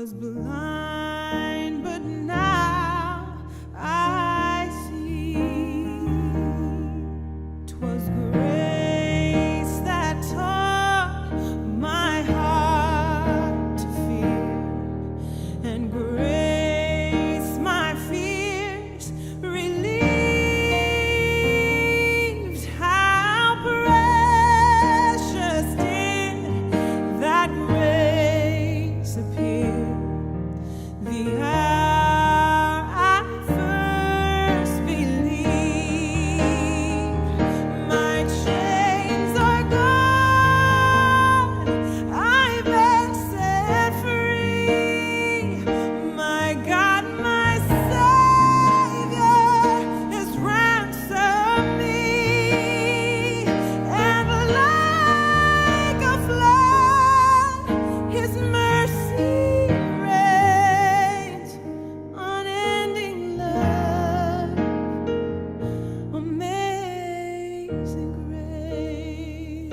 Was blind, but now I see. 'Twas grace that taught my heart to fear, and grace my fears relieved. How precious did that grace appear, the hour I first believed. My chains are gone, I've been set free. My God, my Savior has ransomed me, and like a flood, His mercy reigns. Unending love, amazing grace,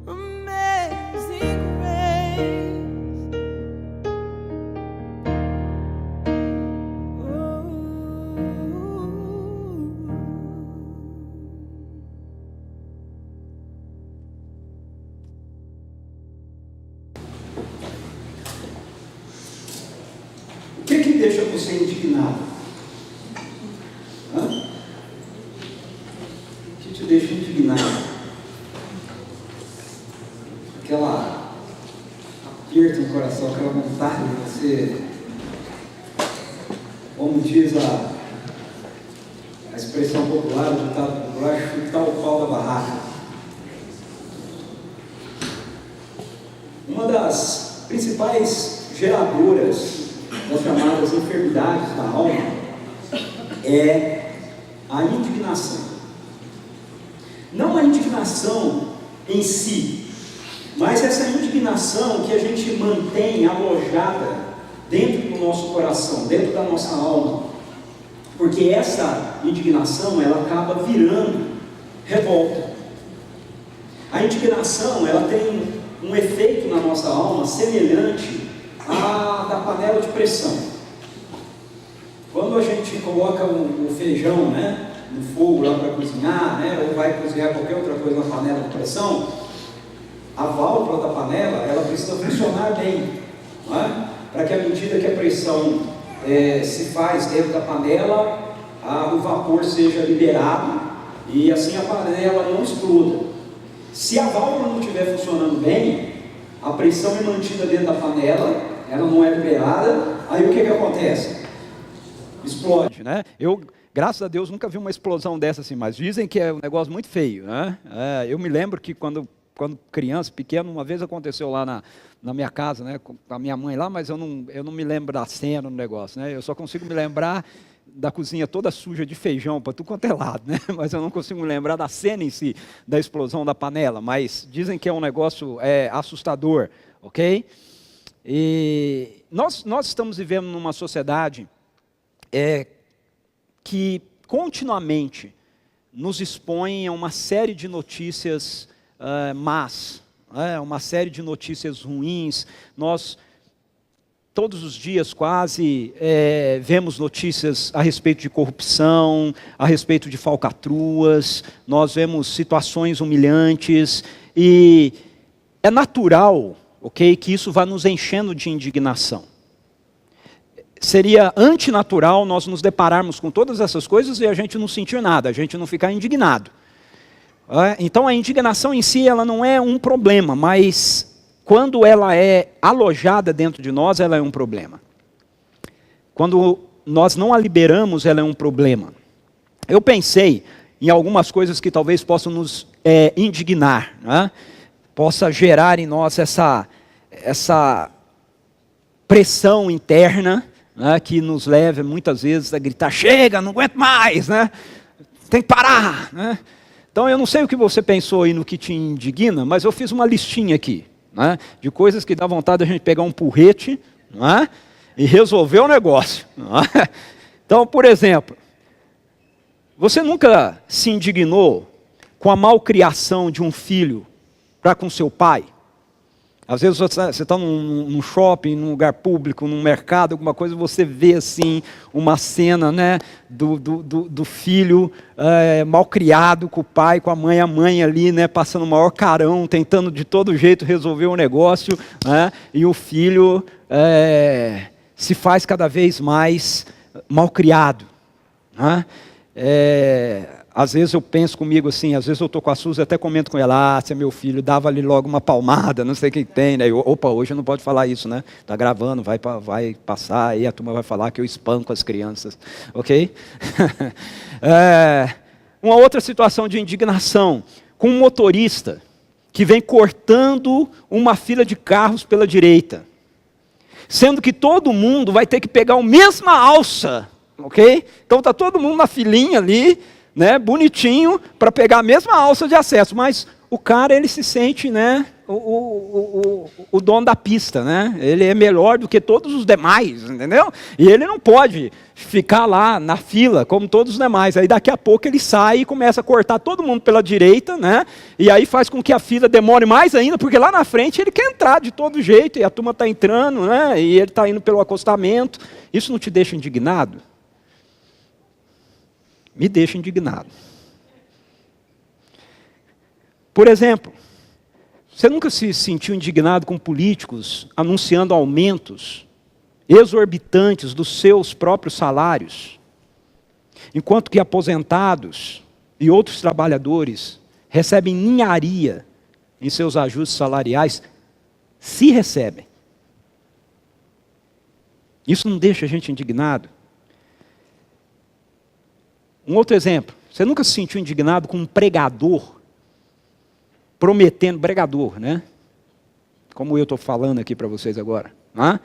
amazing grace. O que deixa você indignado? Hã? O que te deixa indignado? Aquela aperto no coração, aquela vontade de você, como diz a expressão popular, o ditado popular, chutar o pau da barraca. Uma das principais geradoras das chamadas enfermidades da alma é a indignação. Não a indignação em si, mas essa indignação que a gente mantém alojada dentro do nosso coração, dentro da nossa alma, porque essa indignação ela acaba virando revolta. A indignação ela tem um efeito na nossa alma semelhante à da panela de pressão. Quando a gente coloca o feijão, né, no fogo lá para cozinhar, né, ou vai cozinhar qualquer outra coisa na panela de pressão, a válvula da panela ela precisa funcionar bem, não é? Para que à medida que a pressão se faz dentro da panela, o vapor seja liberado e assim a panela não exploda. Se a válvula não estiver funcionando bem, a pressão é mantida dentro da panela, ela não é liberada, aí o que acontece? Explode, né? Eu, graças a Deus, nunca vi uma explosão dessa assim, mas dizem que é um negócio muito feio, né? Eu me lembro que quando criança, pequeno, uma vez aconteceu lá na minha casa, né, com a minha mãe lá, mas eu não me lembro da cena do negócio, né? Eu só consigo me lembrar da cozinha toda suja de feijão para tudo quanto é lado, né? Mas eu não consigo me lembrar da cena em si, da explosão da panela, mas dizem que é um negócio assustador, ok? E nós estamos vivendo numa sociedade que continuamente nos expõe a uma série de notícias más, uma série de notícias ruins. Nós todos os dias quase vemos notícias a respeito de corrupção, a respeito de falcatruas, nós vemos situações humilhantes e é natural, ok, que isso vá nos enchendo de indignação. Seria antinatural nós nos depararmos com todas essas coisas e a gente não sentir nada, a gente não ficar indignado. Então a indignação em si ela não é um problema, mas quando ela é alojada dentro de nós, ela é um problema. Quando nós não a liberamos, ela é um problema. Eu pensei em algumas coisas que talvez possam nos indignar, né? Possa gerar em nós essa pressão interna, né, que nos leva muitas vezes a gritar, chega, não aguento mais, né? Tem que parar, né? Então eu não sei o que você pensou aí no que te indigna, mas eu fiz uma listinha aqui, né, de coisas que dá vontade de a gente pegar um porrete, né, e resolver o negócio. Né? Então, por exemplo, você nunca se indignou com a malcriação de um filho para com seu pai? Às vezes você está num shopping, num lugar público, num mercado, alguma coisa, você vê assim uma cena, né, do filho mal criado com o pai, com a mãe ali, né, passando o maior carão, tentando de todo jeito resolver o negócio, né, e o filho se faz cada vez mais mal criado. Né? Às vezes eu penso comigo assim, às vezes eu estou com a Suzy, até comento com ela, se é meu filho, dava ali logo uma palmada, não sei o que tem, né? Opa, hoje não pode falar isso, né? Está gravando, vai passar, aí a turma vai falar que eu espanco as crianças, ok? Uma outra situação de indignação, com um motorista que vem cortando uma fila de carros pela direita, sendo que todo mundo vai ter que pegar a mesma alça, ok? Então está todo mundo na filinha ali, né, bonitinho, para pegar a mesma alça de acesso, mas o cara, ele se sente, né, o dono da pista, né? Ele é melhor do que todos os demais, entendeu? E ele não pode ficar lá na fila como todos os demais. Aí daqui a pouco ele sai e começa a cortar todo mundo pela direita, né? E aí faz com que a fila demore mais ainda, porque lá na frente ele quer entrar de todo jeito, e a turma está entrando, né? E ele está indo pelo acostamento. Isso não te deixa indignado? Me deixa indignado. Por exemplo, você nunca se sentiu indignado com políticos anunciando aumentos exorbitantes dos seus próprios salários, enquanto que aposentados e outros trabalhadores recebem ninharia em seus ajustes salariais, se recebem? Isso não deixa a gente indignado? Um outro exemplo, você nunca se sentiu indignado com um pregador prometendo, pregador, né? Como eu estou falando aqui para vocês agora, né?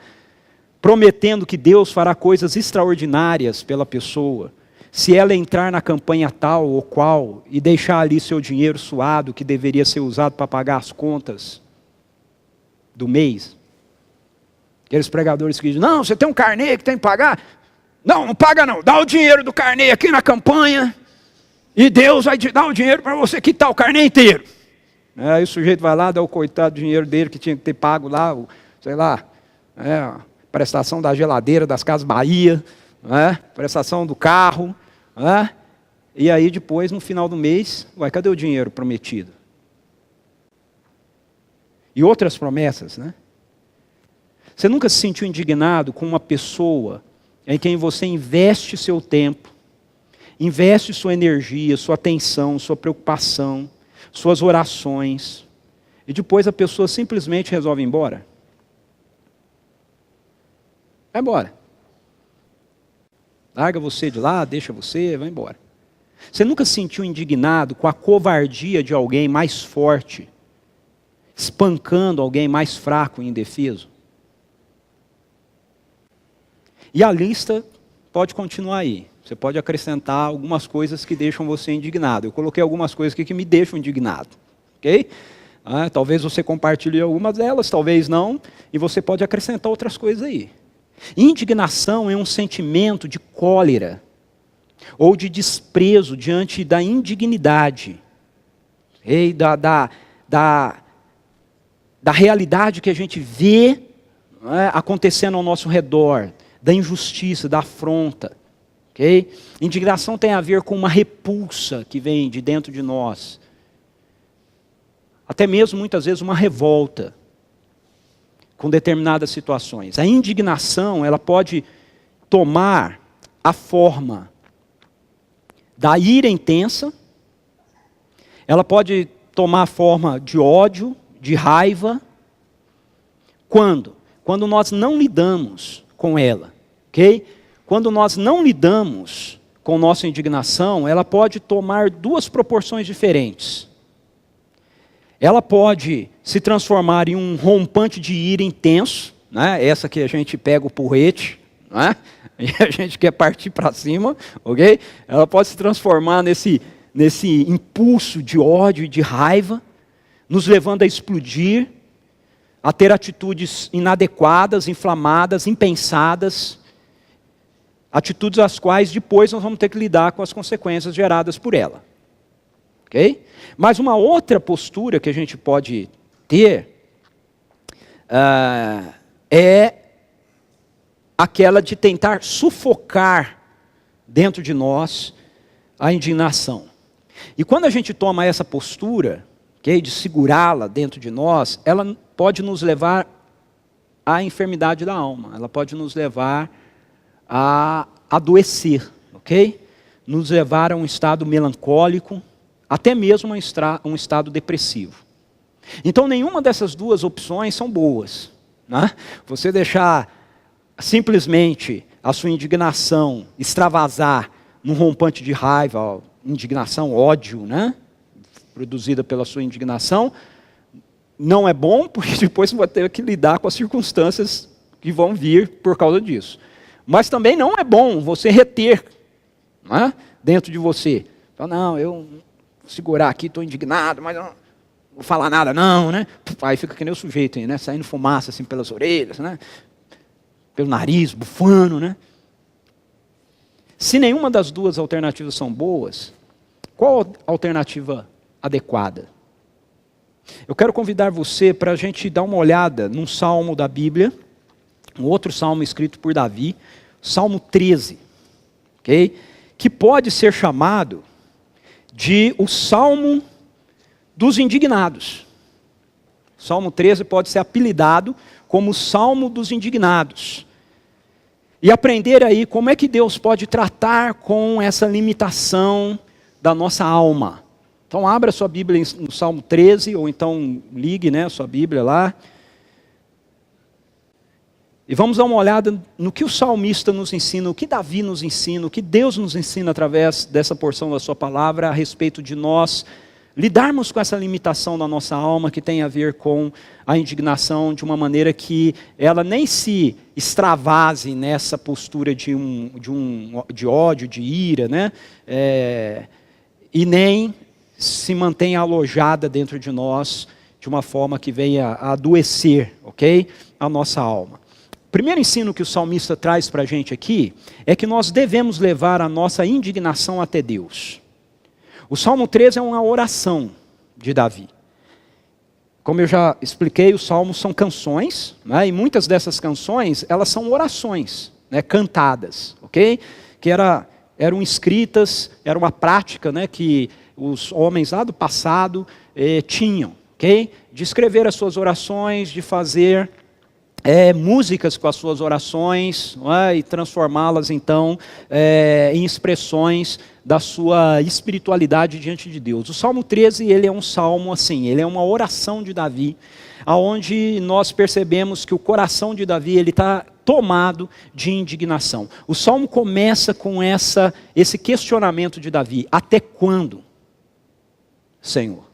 Prometendo que Deus fará coisas extraordinárias pela pessoa, se ela entrar na campanha tal ou qual e deixar ali seu dinheiro suado, que deveria ser usado para pagar as contas do mês. Aqueles pregadores que dizem, não, você tem um carnê que tem que pagar. Não, não paga não, dá o dinheiro do carnê aqui na campanha e Deus vai te dar o dinheiro para você quitar o carnê inteiro. Aí o sujeito vai lá, dá o coitado do dinheiro dele que tinha que ter pago lá, sei lá, a prestação da geladeira das Casas Bahia, prestação do carro, e aí depois, no final do mês, cadê o dinheiro prometido? E outras promessas, né? Você nunca se sentiu indignado com uma pessoa em quem você investe seu tempo, investe sua energia, sua atenção, sua preocupação, suas orações, e depois a pessoa simplesmente resolve ir embora? Vai embora. Larga você de lá, deixa você, vai embora. Você nunca se sentiu indignado com a covardia de alguém mais forte, espancando alguém mais fraco e indefeso? E a lista pode continuar aí. Você pode acrescentar algumas coisas que deixam você indignado. Eu coloquei algumas coisas aqui que me deixam indignado. Ok? Talvez você compartilhe algumas delas, talvez não. E você pode acrescentar outras coisas aí. Indignação é um sentimento de cólera ou de desprezo diante da indignidade. Okay? Da realidade que a gente vê acontecendo ao nosso redor. Da injustiça, da afronta. Okay? Indignação tem a ver com uma repulsa que vem de dentro de nós. Até mesmo, muitas vezes, uma revolta com determinadas situações. A indignação, ela pode tomar a forma da ira intensa, ela pode tomar a forma de ódio, de raiva. Quando? Quando nós não lidamos com ela, ok? Quando nós não lidamos com nossa indignação, ela pode tomar duas proporções diferentes. Ela pode se transformar em um rompante de ira intenso, né? Essa que a gente pega o porrete, né? E a gente quer partir para cima, ok? Ela pode se transformar nesse impulso de ódio e de raiva, nos levando a explodir, a ter atitudes inadequadas, inflamadas, impensadas, atitudes às quais depois nós vamos ter que lidar com as consequências geradas por ela. Ok? Mas uma outra postura que a gente pode ter é aquela de tentar sufocar dentro de nós a indignação. E quando a gente toma essa postura, okay, de segurá-la dentro de nós, ela pode nos levar à enfermidade da alma, ela pode nos levar a adoecer, ok? Nos levar a um estado melancólico, até mesmo um estado depressivo. Então nenhuma dessas duas opções são boas, né? Você deixar simplesmente a sua indignação extravasar num rompante de raiva, indignação, ódio, né? Produzida pela sua indignação, não é bom, porque depois você vai ter que lidar com as circunstâncias que vão vir por causa disso. Mas também não é bom você reter, né, dentro de você. Fala, não, eu vou segurar aqui, estou indignado, mas não vou falar nada não, né? Aí fica que nem o sujeito aí, né? Saindo fumaça assim pelas orelhas, né? Pelo nariz, bufando, né? Se nenhuma das duas alternativas são boas, qual a alternativa adequada? Eu quero convidar você para a gente dar uma olhada num salmo da Bíblia, um outro salmo escrito por Davi, Salmo 13, okay? Que pode ser chamado de o Salmo dos Indignados. O Salmo 13 pode ser apelidado como o Salmo dos Indignados. E aprender aí como é que Deus pode tratar com essa limitação da nossa alma. Então abra sua Bíblia no Salmo 13, ou então ligue, né, a sua Bíblia lá. E vamos dar uma olhada no que o salmista nos ensina, o que Davi nos ensina, o que Deus nos ensina através dessa porção da sua palavra a respeito de nós lidarmos com essa limitação da nossa alma que tem a ver com a indignação de uma maneira que ela nem se extravase nessa postura de ódio, de ira, né? E nem se mantenha alojada dentro de nós de uma forma que venha a adoecer, ok? A nossa alma. O primeiro ensino que o salmista traz para a gente aqui é que nós devemos levar a nossa indignação até Deus. O Salmo 13 é uma oração de Davi. Como eu já expliquei, os salmos são canções, né? E muitas dessas canções, elas são orações, né? Cantadas, ok? Que eram escritas, era uma prática, né? Que os homens lá do passado tinham, ok? De escrever as suas orações, de fazer músicas com as suas orações, e transformá-las então em expressões da sua espiritualidade diante de Deus. O Salmo 13, ele é um salmo assim, ele é uma oração de Davi, aonde nós percebemos que o coração de Davi ele está tomado de indignação. O salmo começa com esse questionamento de Davi: até quando, Senhor?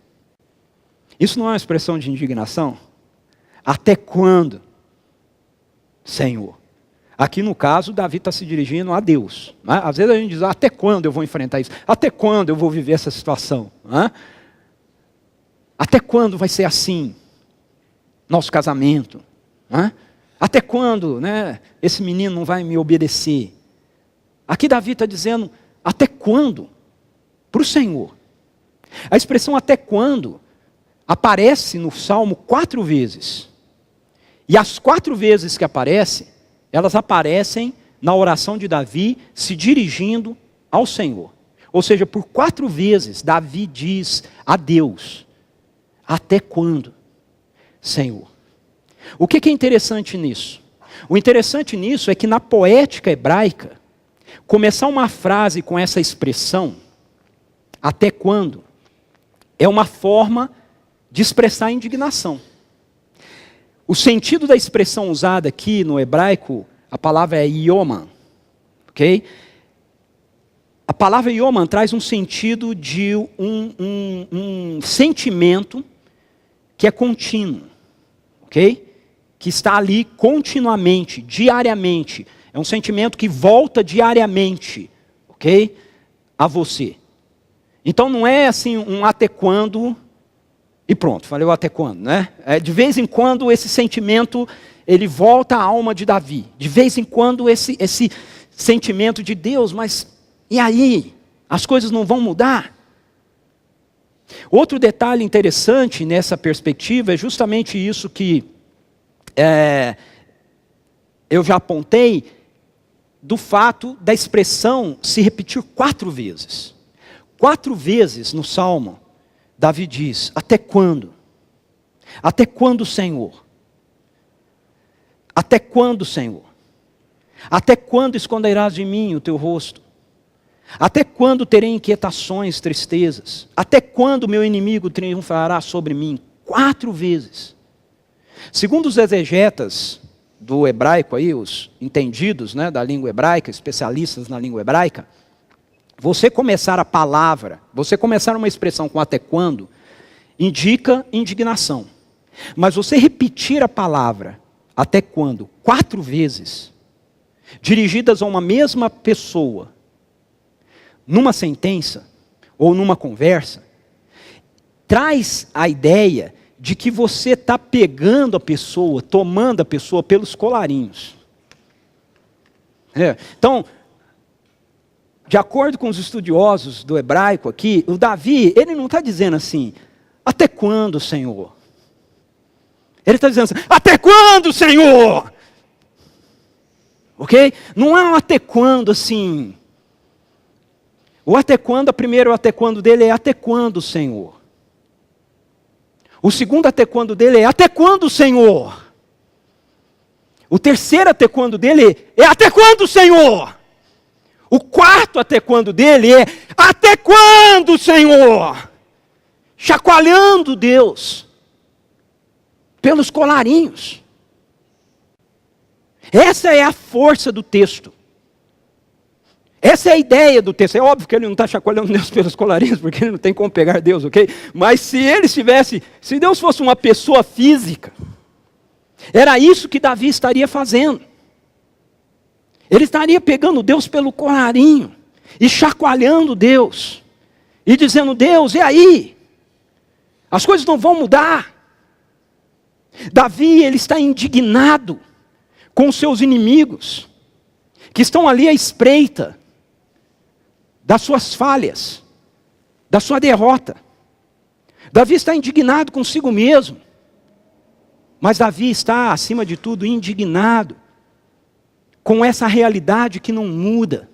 Isso não é uma expressão de indignação? Até quando, Senhor? Aqui no caso, Davi está se dirigindo a Deus. Né? Às vezes a gente diz, até quando eu vou enfrentar isso? Até quando eu vou viver essa situação? Né? Até quando vai ser assim? Nosso casamento? Né? Até quando, né, esse menino não vai me obedecer? Aqui Davi está dizendo, até quando? Para o Senhor. A expressão até quando aparece no Salmo 4 vezes. E as 4 vezes que aparece, elas aparecem na oração de Davi se dirigindo ao Senhor. Ou seja, por 4 vezes Davi diz a Deus: até quando, Senhor? O que é interessante nisso? O interessante nisso é que na poética hebraica, começar uma frase com essa expressão, até quando, é uma forma de expressar indignação. O sentido da expressão usada aqui no hebraico, a palavra é yoman, ok? A palavra yoman traz um sentido de um sentimento que é contínuo, ok? Que está ali continuamente, diariamente. É um sentimento que volta diariamente, ok? A você. Então não é assim um até quando e pronto, falei até quando, né? De vez em quando esse sentimento, ele volta à alma de Davi. De vez em quando esse sentimento de Deus, mas e aí? As coisas não vão mudar? Outro detalhe interessante nessa perspectiva é justamente isso que eu já apontei do fato da expressão se repetir 4 vezes. 4 vezes no Salmo, Davi diz: até quando? Até quando, Senhor? Até quando, Senhor? Até quando esconderás de mim o teu rosto? Até quando terei inquietações, tristezas? Até quando meu inimigo triunfará sobre mim? 4 vezes. Segundo os exegetas do hebraico aí, os entendidos, né, da língua hebraica, especialistas na língua hebraica, você começar a palavra, você começar uma expressão com até quando, indica indignação. Mas você repetir a palavra até quando 4 vezes, dirigidas a uma mesma pessoa, numa sentença ou numa conversa, traz a ideia de que você está pegando a pessoa, tomando a pessoa pelos colarinhos. Então, de acordo com os estudiosos do hebraico aqui, o Davi, ele não está dizendo assim: até quando, Senhor? Ele está dizendo assim: até quando, Senhor? Ok? Não é um até quando assim. O até quando, primeiro o até quando dele é até quando, Senhor? O segundo até quando dele é até quando, Senhor? O terceiro até quando dele é até quando, Senhor? O quarto até quando dele é até quando, Senhor? Chacoalhando Deus pelos colarinhos. Essa é a força do texto. Essa é a ideia do texto. É óbvio que ele não está chacoalhando Deus pelos colarinhos, porque ele não tem como pegar Deus, ok? Mas se Deus fosse uma pessoa física, era isso que Davi estaria fazendo. Ele estaria pegando Deus pelo colarinho e chacoalhando Deus e dizendo: Deus, e aí? As coisas não vão mudar. Davi, ele está indignado com os seus inimigos, que estão ali à espreita das suas falhas, da sua derrota. Davi está indignado consigo mesmo, mas Davi está, acima de tudo, indignado com essa realidade que não muda,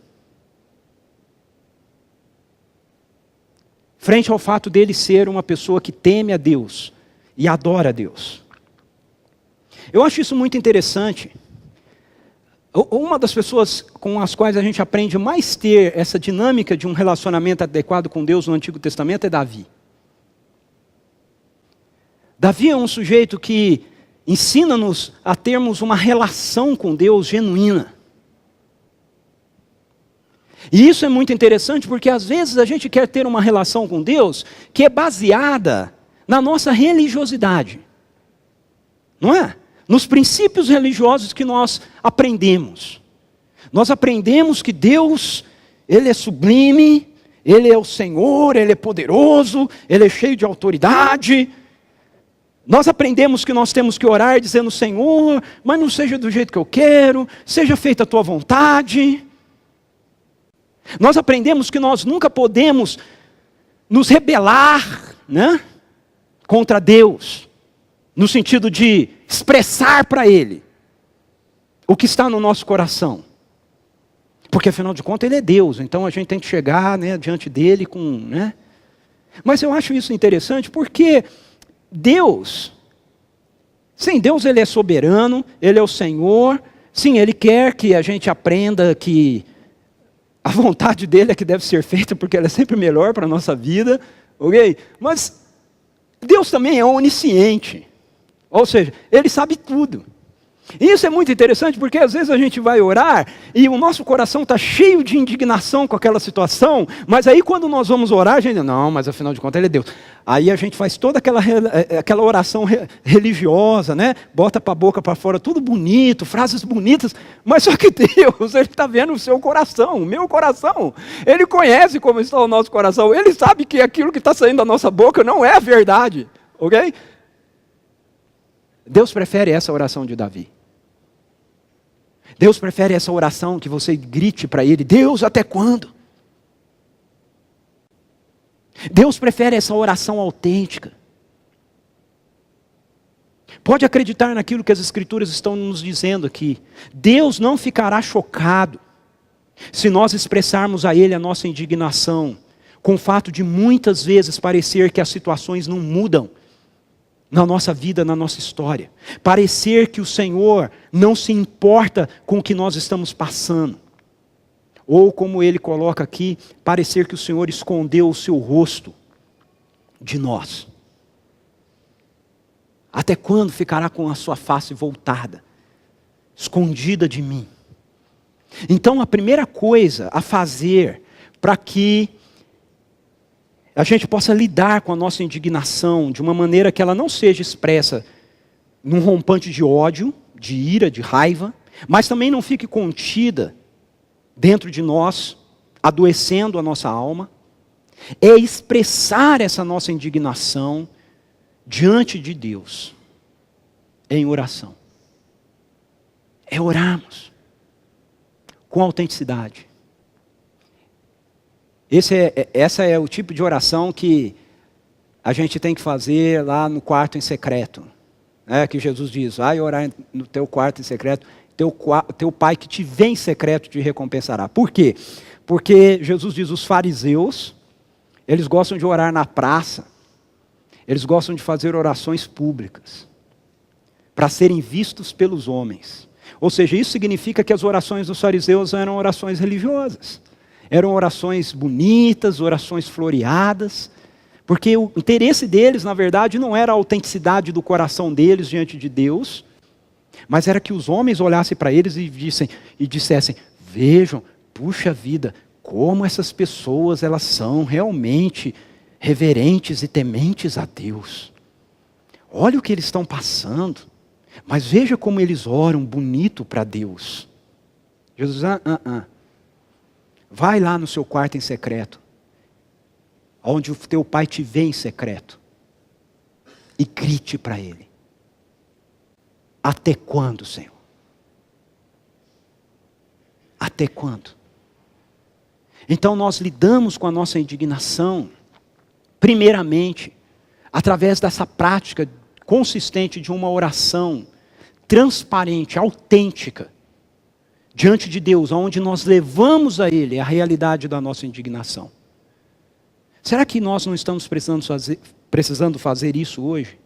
frente ao fato dele ser uma pessoa que teme a Deus e adora a Deus. Eu acho isso muito interessante. Uma das pessoas com as quais a gente aprende mais ter essa dinâmica de um relacionamento adequado com Deus no Antigo Testamento é Davi. Davi é um sujeito que ensina-nos a termos uma relação com Deus genuína. E isso é muito interessante porque às vezes a gente quer ter uma relação com Deus que é baseada na nossa religiosidade. Não é? Nos princípios religiosos que nós aprendemos. Nós aprendemos que Deus, Ele é sublime, Ele é o Senhor, Ele é poderoso, Ele é cheio de autoridade. Nós aprendemos que nós temos que orar dizendo: Senhor, mas não seja do jeito que eu quero, seja feita a Tua vontade. Nós aprendemos que nós nunca podemos nos rebelar, né, contra Deus, no sentido de expressar para Ele o que está no nosso coração. Porque afinal de contas Ele é Deus, então a gente tem que chegar, né, diante dEle com... Né? Mas eu acho isso interessante porque Deus, sim, Deus Ele é soberano, Ele é o Senhor, sim, Ele quer que a gente aprenda que a vontade dEle é que deve ser feita, porque ela é sempre melhor para a nossa vida, ok? Mas Deus também é onisciente. Ou seja, Ele sabe tudo. E isso é muito interessante porque às vezes a gente vai orar e o nosso coração está cheio de indignação com aquela situação, mas aí quando nós vamos orar, a gente não, mas afinal de contas Ele é Deus. Aí a gente faz toda aquela oração religiosa, né? Bota para a boca para fora, tudo bonito, frases bonitas, mas só que Deus, Ele está vendo o seu coração, o meu coração. Ele conhece como está o nosso coração, Ele sabe que aquilo que está saindo da nossa boca não é a verdade, ok? Deus prefere essa oração de Davi. Deus prefere essa oração que você grite para Ele: Deus, até quando? Deus prefere essa oração autêntica. Pode acreditar naquilo que as Escrituras estão nos dizendo aqui. Deus não ficará chocado se nós expressarmos a Ele a nossa indignação, com o fato de muitas vezes parecer que as situações não mudam na nossa vida, na nossa história. Parecer que o Senhor não se importa com o que nós estamos passando. Ou como ele coloca aqui, parecer que o Senhor escondeu o seu rosto de nós. Até quando ficará com a sua face voltada, escondida de mim? Então a primeira coisa a fazer para que a gente possa lidar com a nossa indignação de uma maneira que ela não seja expressa num rompante de ódio, de ira, de raiva, mas também não fique contida dentro de nós, adoecendo a nossa alma, é expressar essa nossa indignação diante de Deus, em oração. É orarmos com autenticidade. Essa é o tipo de oração que a gente tem que fazer lá no quarto em secreto. Que Jesus diz, vai orar no teu quarto em secreto, teu pai que te vê em secreto te recompensará. Por quê? Porque Jesus diz, os fariseus, eles gostam de orar na praça, eles gostam de fazer orações públicas, para serem vistos pelos homens. Ou seja, isso significa que as orações dos fariseus eram orações religiosas. Eram orações bonitas, orações floreadas, porque o interesse deles, na verdade, não era a autenticidade do coração deles diante de Deus, mas era que os homens olhassem para eles e dissessem, vejam, puxa vida, como essas pessoas elas são realmente reverentes e tementes a Deus. Olha o que eles estão passando, mas veja como eles oram bonito para Deus. Jesus, vai lá no seu quarto em secreto, onde o teu pai te vê em secreto, e grite para ele. Até quando, Senhor? Até quando? Então nós lidamos com a nossa indignação, primeiramente, através dessa prática consistente de uma oração transparente, autêntica, diante de Deus, onde nós levamos a Ele a realidade da nossa indignação. Será que nós não estamos precisando fazer isso hoje?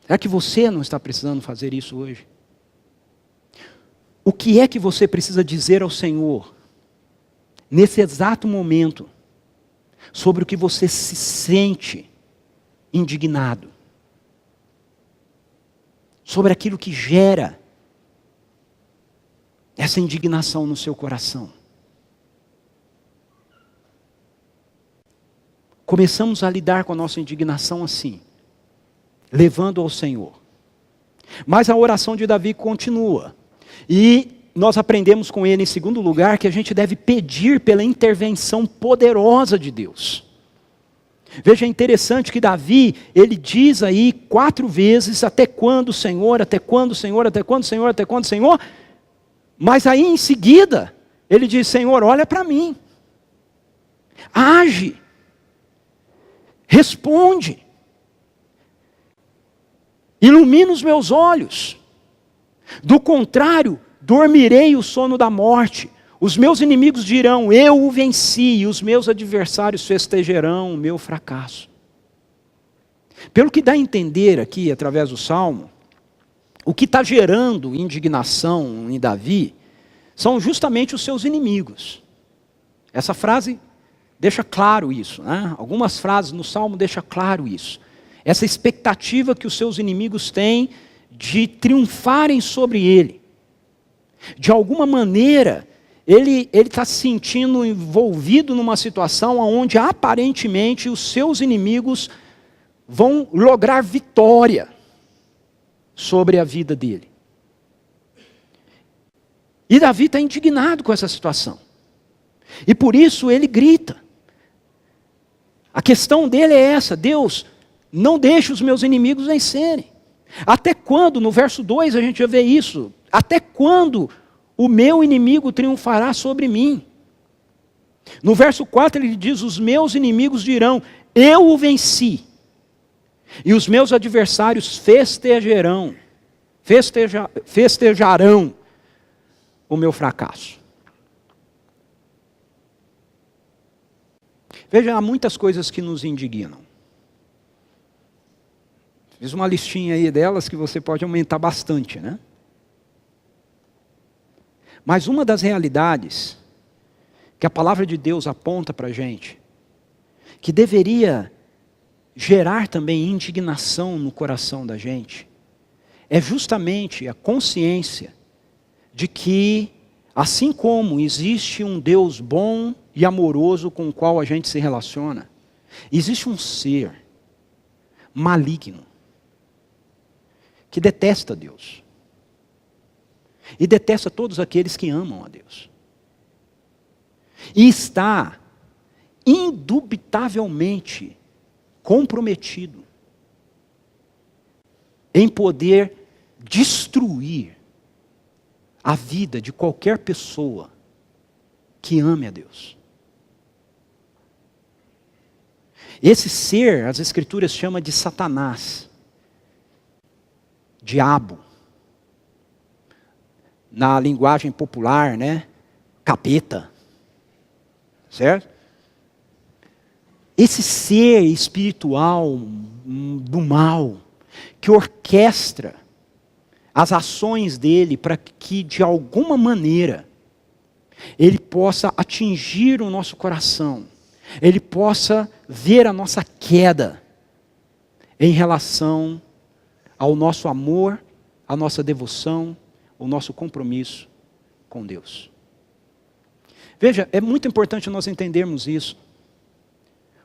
Será que você não está precisando fazer isso hoje? O que é que você precisa dizer ao Senhor, nesse exato momento, sobre o que você se sente indignado? Sobre aquilo que gera essa indignação no seu coração. Começamos a lidar com a nossa indignação assim, levando ao Senhor. Mas a oração de Davi continua. E nós aprendemos com ele, em segundo lugar, que a gente deve pedir pela intervenção poderosa de Deus. Veja, é interessante que Davi, ele diz aí 4 vezes, até quando, Senhor, até quando, Senhor, até quando, Senhor, até quando, Senhor. Mas aí em seguida, ele diz, Senhor, olha para mim. Age. Responde. Ilumina os meus olhos. Do contrário, dormirei o sono da morte. Os meus inimigos dirão, eu o venci, e os meus adversários festejarão o meu fracasso. Pelo que dá a entender aqui, através do Salmo, o que está gerando indignação em Davi, são justamente os seus inimigos. Essa frase deixa claro isso, né? Algumas frases no Salmo deixam claro isso. Essa expectativa que os seus inimigos têm de triunfarem sobre ele. De alguma maneira, ele está se sentindo envolvido numa situação onde aparentemente os seus inimigos vão lograr vitória sobre a vida dele. E Davi está indignado com essa situação. E por isso ele grita. A questão dele é essa, Deus, não deixe os meus inimigos vencerem. Até quando, no verso 2 a gente já vê isso, até quando o meu inimigo triunfará sobre mim? No verso 4 ele diz, os meus inimigos dirão, eu o venci. E os meus adversários festejarão o meu fracasso. Veja, há muitas coisas que nos indignam. Fiz uma listinha aí delas que você pode aumentar bastante, né? Mas uma das realidades que a palavra de Deus aponta para a gente, que deveria gerar também indignação no coração da gente, é justamente a consciência de que, assim como existe um Deus bom e amoroso com o qual a gente se relaciona, existe um ser maligno que detesta Deus e detesta todos aqueles que amam a Deus. E está indubitavelmente comprometido em poder destruir a vida de qualquer pessoa que ame a Deus. Esse ser, as Escrituras chamam de Satanás, diabo. Na linguagem popular, né? Capeta. Certo? Esse ser espiritual do mal, que orquestra as ações dele para que, de alguma maneira, ele possa atingir o nosso coração, ele possa ver a nossa queda em relação ao nosso amor, à nossa devoção, o nosso compromisso com Deus. Veja, é muito importante nós entendermos isso.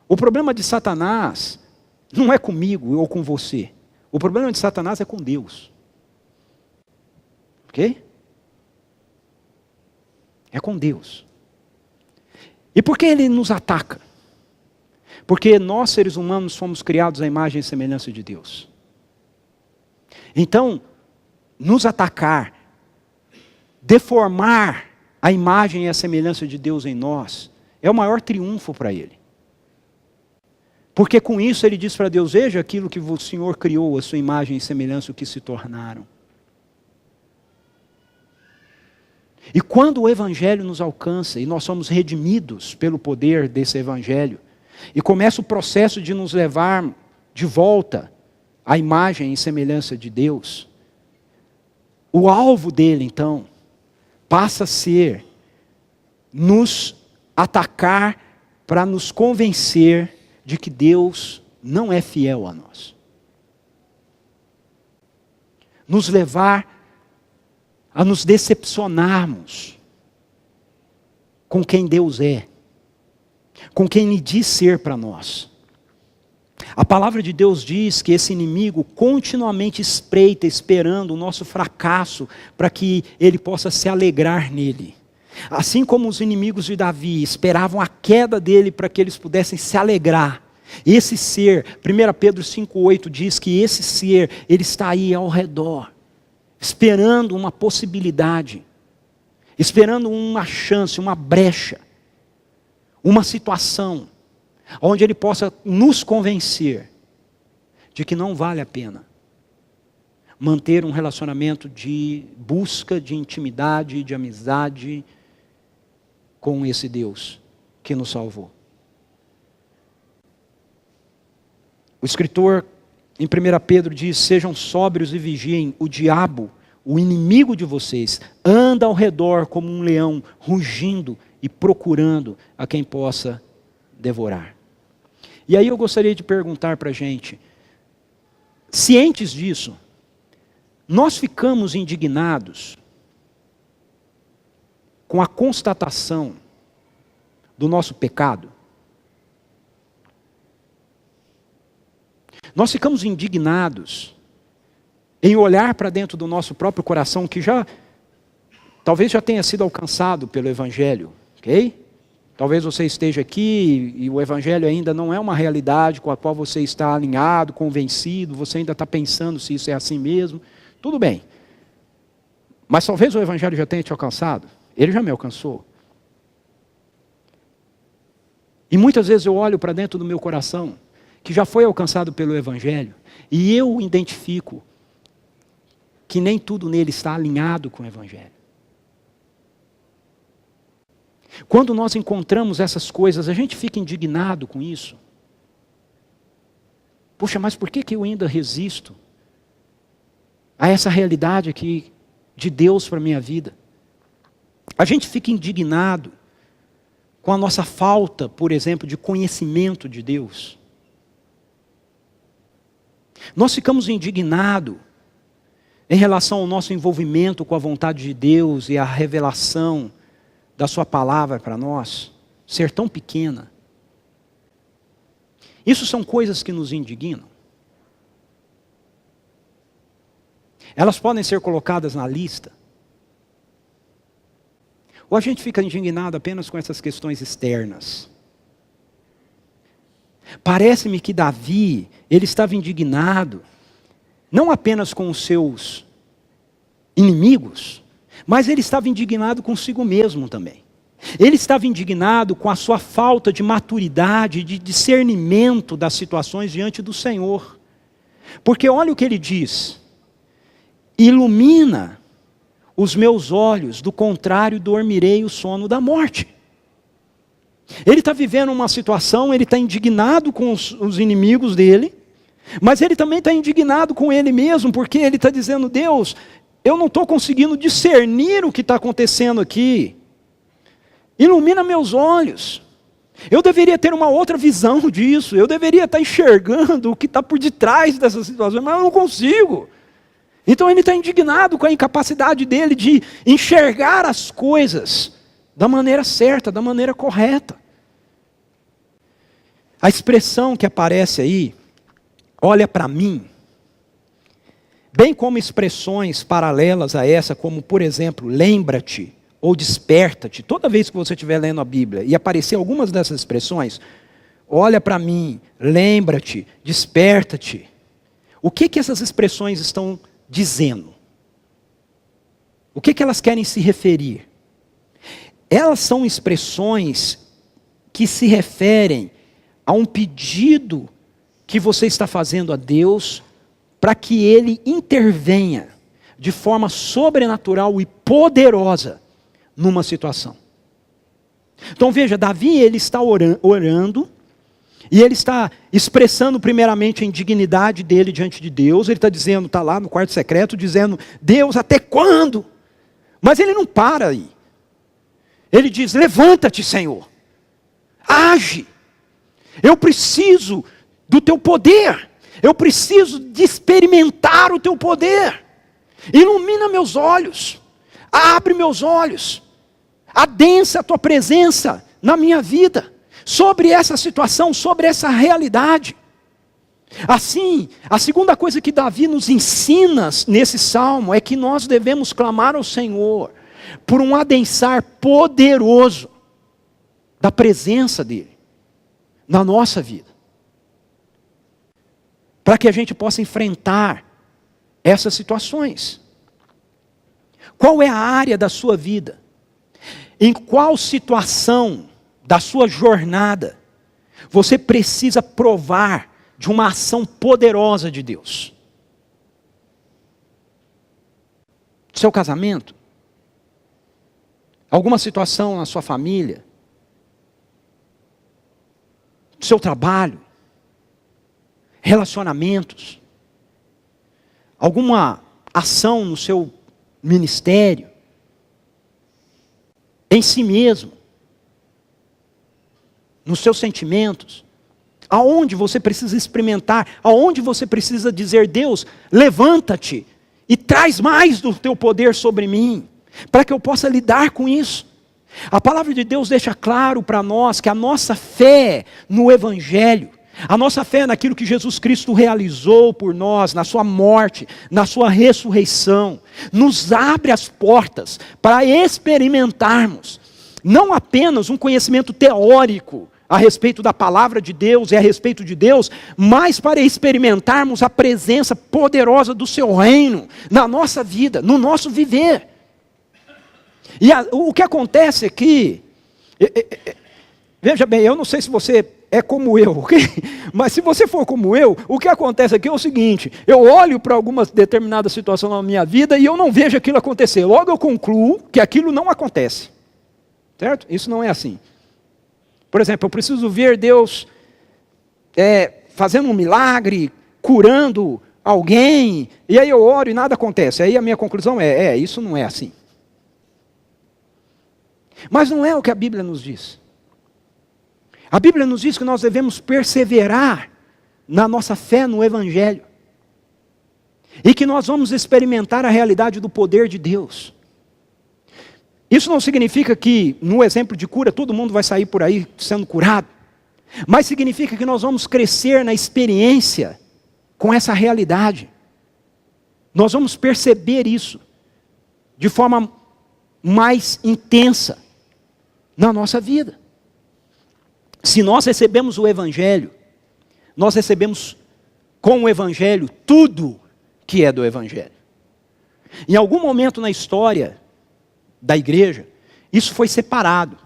O problema de Satanás não é comigo ou com você. O problema de Satanás é com Deus. Ok? É com Deus. E por que ele nos ataca? Porque nós, seres humanos, fomos criados à imagem e semelhança de Deus. Então, nos atacar, deformar a imagem e a semelhança de Deus em nós, é o maior triunfo para ele. Porque com isso ele diz para Deus: veja aquilo que o Senhor criou, a sua imagem e semelhança, o que se tornaram. E quando o Evangelho nos alcança, e nós somos redimidos pelo poder desse Evangelho, e começa o processo de nos levar de volta à imagem e semelhança de Deus, o alvo dele, então, passa a ser nos atacar para nos convencer de que Deus não é fiel a nós. Nos levar a nos decepcionarmos com quem Deus é, com quem Ele diz ser para nós. A palavra de Deus diz que esse inimigo continuamente espreita, esperando o nosso fracasso, para que ele possa se alegrar nele. Assim como os inimigos de Davi esperavam a queda dele para que eles pudessem se alegrar. Esse ser, 1 Pedro 5,8 diz que esse ser, ele está aí ao redor, esperando uma possibilidade, esperando uma chance, uma brecha, uma situação, onde ele possa nos convencer de que não vale a pena manter um relacionamento de busca, de intimidade, de amizade com esse Deus que nos salvou. O escritor em 1 Pedro diz: sejam sóbrios e vigiem, o diabo, o inimigo de vocês, anda ao redor como um leão, rugindo e procurando a quem possa devorar. E aí eu gostaria de perguntar para a gente, cientes disso, nós ficamos indignados com a constatação do nosso pecado? Nós ficamos indignados em olhar para dentro do nosso próprio coração, que talvez já tenha sido alcançado pelo Evangelho, ok? Talvez você esteja aqui e o Evangelho ainda não é uma realidade com a qual você está alinhado, convencido, você ainda está pensando se isso é assim mesmo. Tudo bem. Mas talvez o Evangelho já tenha te alcançado. Ele já me alcançou. E muitas vezes eu olho para dentro do meu coração, que já foi alcançado pelo Evangelho, e eu identifico que nem tudo nele está alinhado com o Evangelho. Quando nós encontramos essas coisas, a gente fica indignado com isso. Puxa, mas por que eu ainda resisto a essa realidade aqui de Deus para a minha vida? A gente fica indignado com a nossa falta, por exemplo, de conhecimento de Deus. Nós ficamos indignados em relação ao nosso envolvimento com a vontade de Deus e a revelação da sua palavra para nós, ser tão pequena. Isso são coisas que nos indignam. Elas podem ser colocadas na lista. Ou a gente fica indignado apenas com essas questões externas. Parece-me que Davi, ele estava indignado, não apenas com os seus inimigos, mas ele estava indignado consigo mesmo também. Ele estava indignado com a sua falta de maturidade, de discernimento das situações diante do Senhor. Porque olha o que ele diz: ilumina os meus olhos, do contrário dormirei o sono da morte. Ele está vivendo uma situação, ele está indignado com os inimigos dele, mas ele também está indignado com ele mesmo, porque ele está dizendo: Deus, eu não estou conseguindo discernir o que está acontecendo aqui. Ilumina meus olhos. Eu deveria ter uma outra visão disso, eu deveria estar enxergando o que está por detrás dessa situação, mas eu não consigo. Então ele está indignado com a incapacidade dele de enxergar as coisas da maneira certa, da maneira correta. A expressão que aparece aí, olha para mim, bem como expressões paralelas a essa, como por exemplo, lembra-te ou desperta-te, toda vez que você estiver lendo a Bíblia e aparecer algumas dessas expressões, olha para mim, lembra-te, desperta-te. O que essas expressões estão dizendo? O que elas querem se referir? Elas são expressões que se referem a um pedido que você está fazendo a Deus para que Ele intervenha de forma sobrenatural e poderosa numa situação. Então veja, Davi ele está orando e ele está expressando primeiramente a indignidade dele diante de Deus. Ele está dizendo, está lá no quarto secreto, dizendo: Deus, até quando? Mas ele não para aí. Ele diz: levanta-te, Senhor, age. Eu preciso do teu poder. Eu preciso de experimentar o teu poder. Ilumina meus olhos. Abre meus olhos. Adensa a tua presença na minha vida. Sobre essa situação, sobre essa realidade. Assim, a segunda coisa que Davi nos ensina nesse salmo é que nós devemos clamar ao Senhor por um adensar poderoso da presença dEle na nossa vida. Para que a gente possa enfrentar essas situações. Qual é a área da sua vida? Em qual situação da sua jornada você precisa provar de uma ação poderosa de Deus? Seu casamento? Alguma situação na sua família? Seu trabalho? Relacionamentos? Alguma ação no seu ministério? Em si mesmo? Nos seus sentimentos? Aonde você precisa experimentar? Aonde você precisa dizer: Deus, levanta-te e traz mais do teu poder sobre mim, para que eu possa lidar com isso. A palavra de Deus deixa claro para nós que a nossa fé no Evangelho, a nossa fé naquilo que Jesus Cristo realizou por nós, na sua morte, na sua ressurreição, nos abre as portas para experimentarmos, não apenas um conhecimento teórico a respeito da palavra de Deus e a respeito de Deus, mas para experimentarmos a presença poderosa do seu reino na nossa vida, no nosso viver. E o que acontece aqui, veja bem, eu não sei se você é como eu, ok? Mas se você for como eu, o que acontece aqui é o seguinte: eu olho para alguma determinada situação na minha vida e eu não vejo aquilo acontecer. Logo eu concluo que aquilo não acontece. Certo? Isso não é assim. Por exemplo, eu preciso ver Deus fazendo um milagre, curando alguém, e aí eu oro e nada acontece. Aí a minha conclusão isso não é assim. Mas não é o que a Bíblia nos diz. A Bíblia nos diz que nós devemos perseverar na nossa fé no Evangelho. E que nós vamos experimentar a realidade do poder de Deus. Isso não significa que, no exemplo de cura, todo mundo vai sair por aí sendo curado. Mas significa que nós vamos crescer na experiência com essa realidade. Nós vamos perceber isso de forma mais intensa na nossa vida. Se nós recebemos o Evangelho, nós recebemos com o Evangelho tudo que é do Evangelho. Em algum momento na história da igreja, isso foi separado.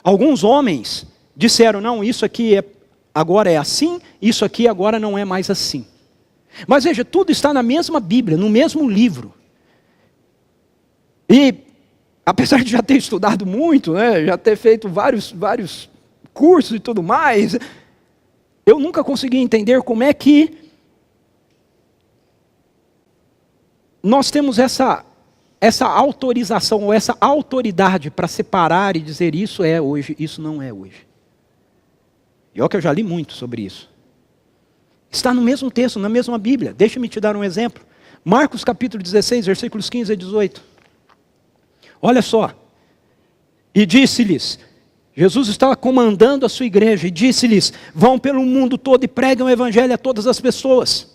Alguns homens disseram, não, isso aqui agora é assim, isso aqui agora não é mais assim. Mas veja, tudo está na mesma Bíblia, no mesmo livro. E, apesar de já ter estudado muito, né, já ter feito vários cursos e tudo mais, eu nunca consegui entender como é que nós temos essa autorização, ou essa autoridade para separar e dizer isso é hoje, isso não é hoje. E olha que eu já li muito sobre isso. Está no mesmo texto, na mesma Bíblia. Deixa-me te dar um exemplo. Marcos capítulo 16, versículos 15 a 18. Olha só. E disse-lhes, Jesus estava comandando a sua igreja, e disse-lhes, vão pelo mundo todo e preguem o Evangelho a todas as pessoas.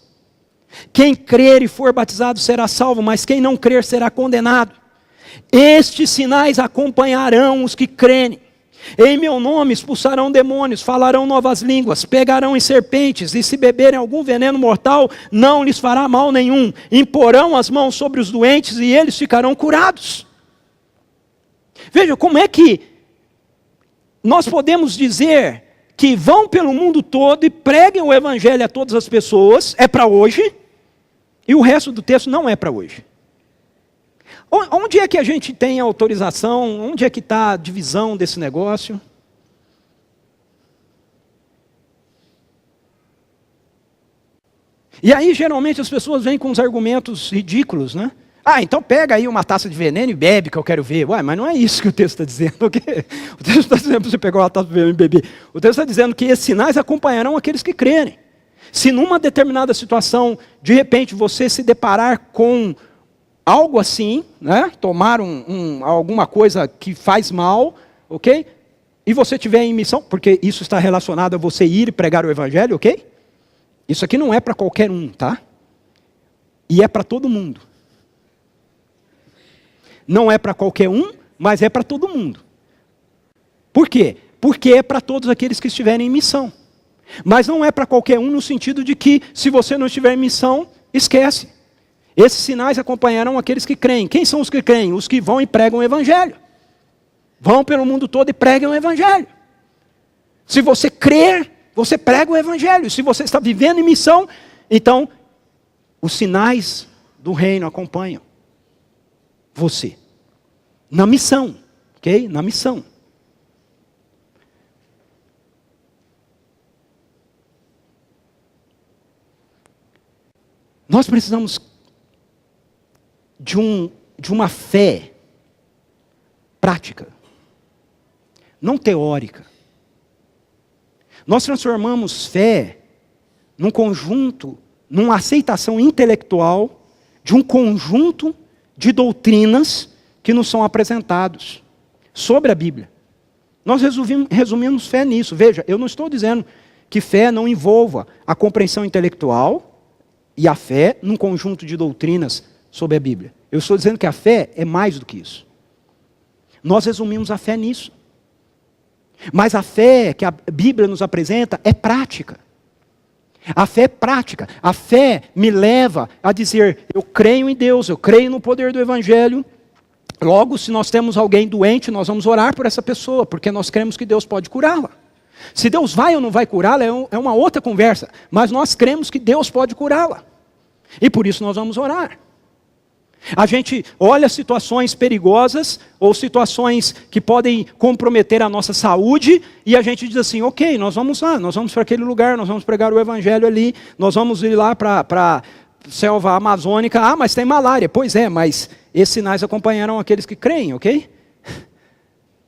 Quem crer e for batizado será salvo, mas quem não crer será condenado. Estes sinais acompanharão os que crerem. Em meu nome expulsarão demônios, falarão novas línguas, pegarão em serpentes, e se beberem algum veneno mortal, não lhes fará mal nenhum. Imporão as mãos sobre os doentes e eles ficarão curados. Veja, como é que nós podemos dizer que vão pelo mundo todo e preguem o Evangelho a todas as pessoas, é para hoje, e o resto do texto não é para hoje. Onde é que a gente tem a autorização? Onde é que está a divisão desse negócio? E aí, geralmente, as pessoas vêm com uns argumentos ridículos, né? Ah, então pega aí uma taça de veneno e bebe, que eu quero ver. Ué, mas não é isso que o texto está dizendo. Okay? O texto está dizendo para você pegar uma taça de veneno e beber. O texto está dizendo que esses sinais acompanharão aqueles que crerem. Se numa determinada situação, de repente, você se deparar com algo assim, né? Tomar alguma coisa que faz mal, ok? E você tiver em missão, porque isso está relacionado a você ir e pregar o Evangelho, ok? Isso aqui não é para qualquer um, tá? E é para todo mundo. Não é para qualquer um, mas é para todo mundo. Por quê? Porque é para todos aqueles que estiverem em missão. Mas não é para qualquer um no sentido de que, se você não estiver em missão, esquece. Esses sinais acompanharão aqueles que creem. Quem são os que creem? Os que vão e pregam o Evangelho. Vão pelo mundo todo e pregam o Evangelho. Se você crer, você prega o Evangelho. Se você está vivendo em missão, então os sinais do reino acompanham você. Na missão, ok? Na missão. Nós precisamos de uma fé prática, não teórica. Nós transformamos fé num conjunto, numa aceitação intelectual de um conjunto de doutrinas que nos são apresentados sobre a Bíblia. Nós resumimos fé nisso. Veja, eu não estou dizendo que fé não envolva a compreensão intelectual e a fé num conjunto de doutrinas sobre a Bíblia. Eu estou dizendo que a fé é mais do que isso. Nós resumimos a fé nisso. Mas a fé que a Bíblia nos apresenta é prática. A fé é prática. A fé me leva a dizer, eu creio em Deus, eu creio no poder do Evangelho. Logo, se nós temos alguém doente, nós vamos orar por essa pessoa, porque nós cremos que Deus pode curá-la. Se Deus vai ou não vai curá-la é uma outra conversa, mas nós cremos que Deus pode curá-la. E por isso nós vamos orar. A gente olha situações perigosas ou situações que podem comprometer a nossa saúde e a gente diz assim, ok, nós vamos lá, nós vamos para aquele lugar, nós vamos pregar o evangelho ali, nós vamos ir lá para selva amazônica. Ah, mas tem malária. Pois é, mas esses sinais acompanharão aqueles que creem, ok?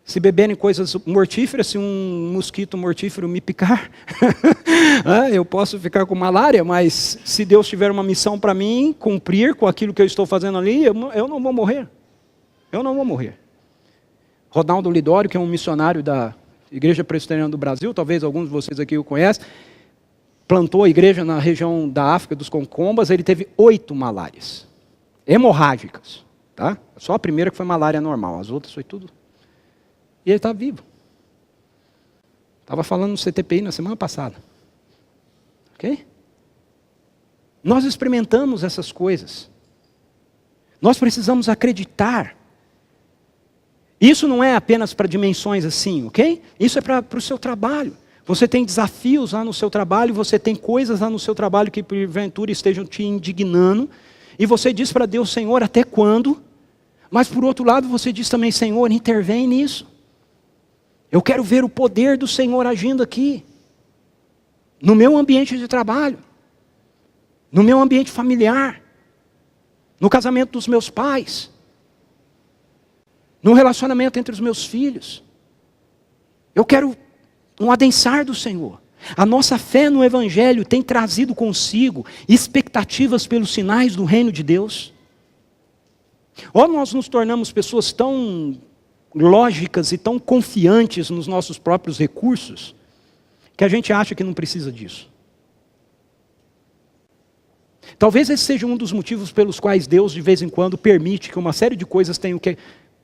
Se beberem coisas mortíferas, se um mosquito mortífero me picar, eu posso ficar com malária, mas se Deus tiver uma missão para mim, cumprir com aquilo que eu estou fazendo ali, eu não vou morrer. Eu não vou morrer. Ronaldo Lidório, que é um missionário da Igreja Presbiteriana do Brasil, talvez alguns de vocês aqui o conhecem, plantou a igreja na região da África dos Concombas, ele teve 8 malárias, hemorrágicas, tá? Só a primeira que foi malária normal, as outras foi tudo. E ele está vivo. Estava falando no CTPI na semana passada. Ok? Nós experimentamos essas coisas. Nós precisamos acreditar. Isso não é apenas para dimensões assim, ok? Isso é para o seu trabalho. Você tem desafios lá no seu trabalho, você tem coisas lá no seu trabalho que porventura estejam te indignando. E você diz para Deus, Senhor, até quando? Mas por outro lado você diz também, Senhor, intervém nisso. Eu quero ver o poder do Senhor agindo aqui, no meu ambiente de trabalho, no meu ambiente familiar, no casamento dos meus pais, no relacionamento entre os meus filhos. Eu quero um adensar do Senhor. A nossa fé no Evangelho tem trazido consigo expectativas pelos sinais do reino de Deus. Ou nós nos tornamos pessoas tão lógicas e tão confiantes nos nossos próprios recursos, que a gente acha que não precisa disso. Talvez esse seja um dos motivos pelos quais Deus de vez em quando permite que uma série de coisas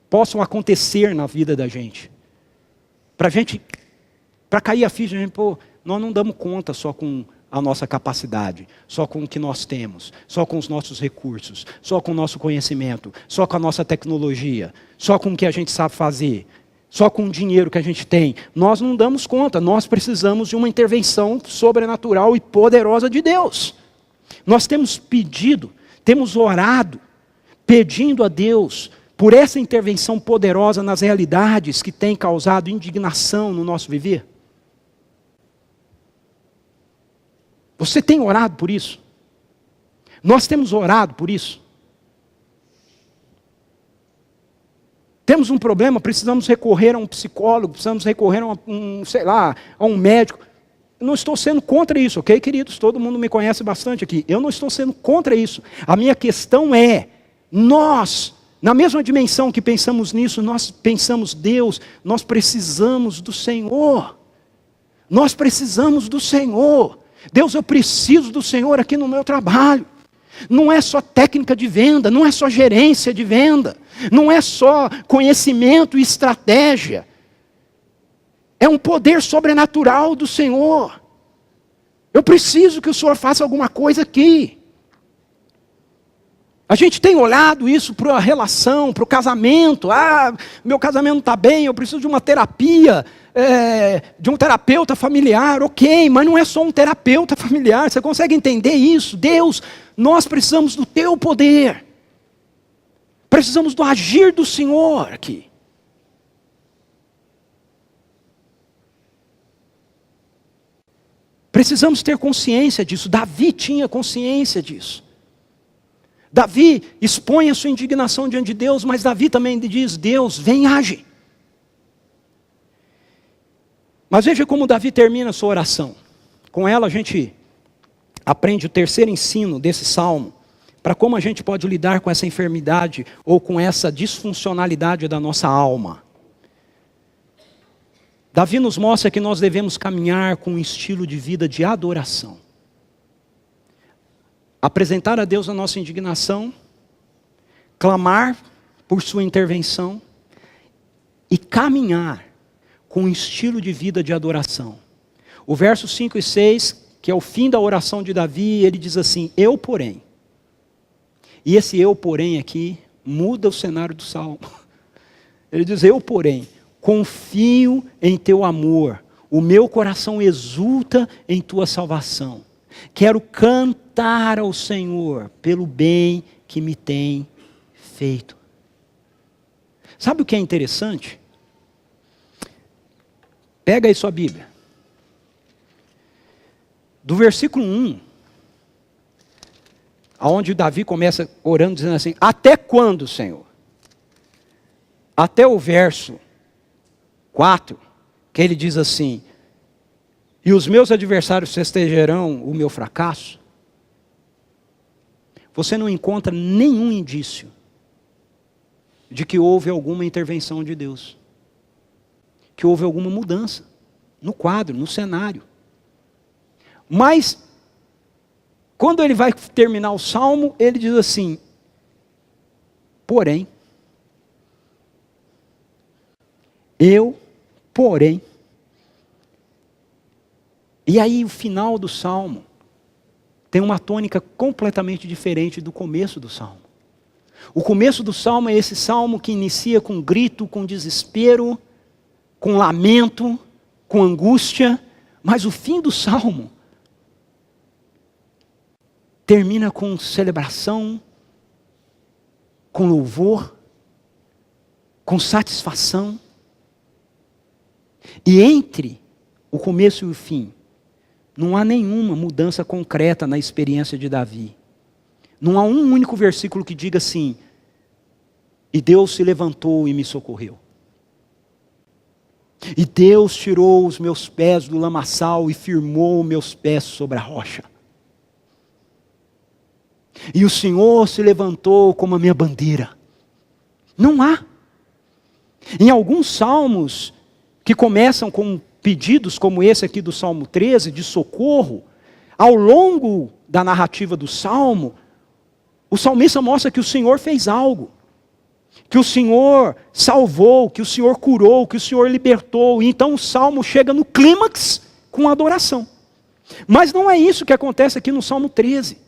possam acontecer na vida da gente. Para cair a ficha, nós não damos conta só com a nossa capacidade, só com o que nós temos, só com os nossos recursos, só com o nosso conhecimento, só com a nossa tecnologia, só com o que a gente sabe fazer, só com o dinheiro que a gente tem. Nós não damos conta, nós precisamos de uma intervenção sobrenatural e poderosa de Deus. Nós temos pedido, temos orado, pedindo a Deus por essa intervenção poderosa nas realidades que têm causado indignação no nosso viver. Você tem orado por isso? Nós temos orado por isso? Temos um problema, precisamos recorrer a um psicólogo, precisamos recorrer a um médico. Eu não estou sendo contra isso, ok, queridos? Todo mundo me conhece bastante aqui. Eu não estou sendo contra isso. A minha questão é, nós, na mesma dimensão que pensamos nisso, nós pensamos, Deus, nós precisamos do Senhor. Nós precisamos do Senhor. Deus, eu preciso do Senhor aqui no meu trabalho. Não é só técnica de venda, não é só gerência de venda, não é só conhecimento e estratégia. É um poder sobrenatural do Senhor. Eu preciso que o Senhor faça alguma coisa aqui. A gente tem olhado isso para a relação, para o casamento. Meu casamento não está bem, eu preciso de uma terapia, de um terapeuta familiar. Ok, mas não é só um terapeuta familiar. Você consegue entender isso? Deus, nós precisamos do teu poder. Precisamos do agir do Senhor aqui. Precisamos ter consciência disso. Davi tinha consciência disso. Davi expõe a sua indignação diante de Deus, mas Davi também diz, Deus, vem, age. Mas veja como Davi termina a sua oração. Com ela a gente aprende o terceiro ensino desse salmo, para como a gente pode lidar com essa enfermidade ou com essa disfuncionalidade da nossa alma. Davi nos mostra que nós devemos caminhar com um estilo de vida de adoração. Apresentar a Deus a nossa indignação, clamar por sua intervenção e caminhar com um estilo de vida de adoração. O verso 5 e 6, que é o fim da oração de Davi, ele diz assim, eu porém. E esse eu porém aqui muda o cenário do salmo. Ele diz, eu porém, confio em teu amor, O meu coração exulta em tua salvação. Quero cantar ao Senhor pelo bem que me tem feito. Sabe o que é interessante? Pega aí sua Bíblia. Do versículo 1, aonde Davi começa orando, dizendo assim: até quando, Senhor? Até o verso 4, que ele diz assim: e os meus adversários festejarão o meu fracasso. Você não encontra nenhum indício de que houve alguma intervenção de Deus, que houve alguma mudança no quadro, no cenário. Mas, quando ele vai terminar o salmo, ele diz assim: porém, porém. E aí o final do salmo tem uma tônica completamente diferente do começo do salmo. O começo do salmo é esse salmo que inicia com grito, com desespero, com lamento, com angústia, mas o fim do salmo termina com celebração, com louvor, com satisfação. E entre o começo e o fim, não há nenhuma mudança concreta na experiência de Davi. Não há um único versículo que diga assim: e Deus se levantou e me socorreu. E Deus tirou os meus pés do lamaçal e firmou meus pés sobre a rocha. E o Senhor se levantou como a minha bandeira. Não há. Em alguns salmos que começam com pedidos como esse aqui do Salmo 13, de socorro, ao longo da narrativa do Salmo, o salmista mostra que o Senhor fez algo, que o Senhor salvou, que o Senhor curou, que o Senhor libertou, e então o Salmo chega no clímax com adoração. Mas não é isso que acontece aqui no Salmo 13.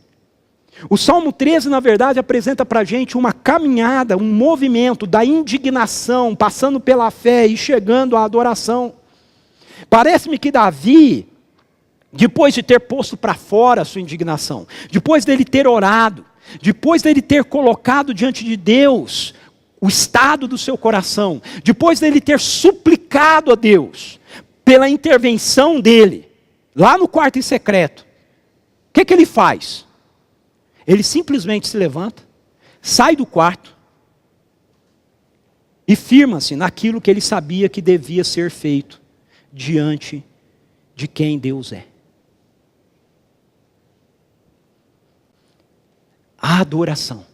O Salmo 13, na verdade, apresenta para a gente uma caminhada, um movimento da indignação, passando pela fé e chegando à adoração. Parece-me que Davi, depois de ter posto para fora a sua indignação, depois dele ter orado, depois dele ter colocado diante de Deus o estado do seu coração, depois dele ter suplicado a Deus pela intervenção dele, lá no quarto em secreto, o que ele faz? Ele simplesmente se levanta, sai do quarto e firma-se naquilo que ele sabia que devia ser feito diante de quem Deus é. A adoração.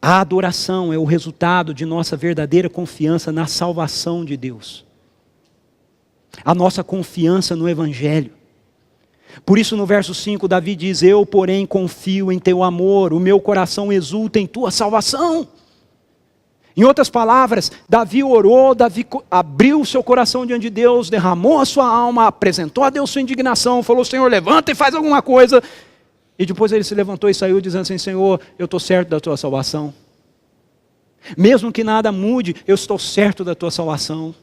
A adoração é o resultado de nossa verdadeira confiança na salvação de Deus. A nossa confiança no Evangelho. Por isso no verso 5 Davi diz: eu porém confio em teu amor, o meu coração exulta em tua salvação. Em outras palavras, Davi orou, Davi abriu o seu coração diante de Deus, derramou a sua alma, apresentou a Deus sua indignação, falou: Senhor, levanta e faz alguma coisa. E depois ele se levantou e saiu dizendo assim: Senhor, eu estou certo da tua salvação. Mesmo que nada mude, eu estou certo da tua salvação.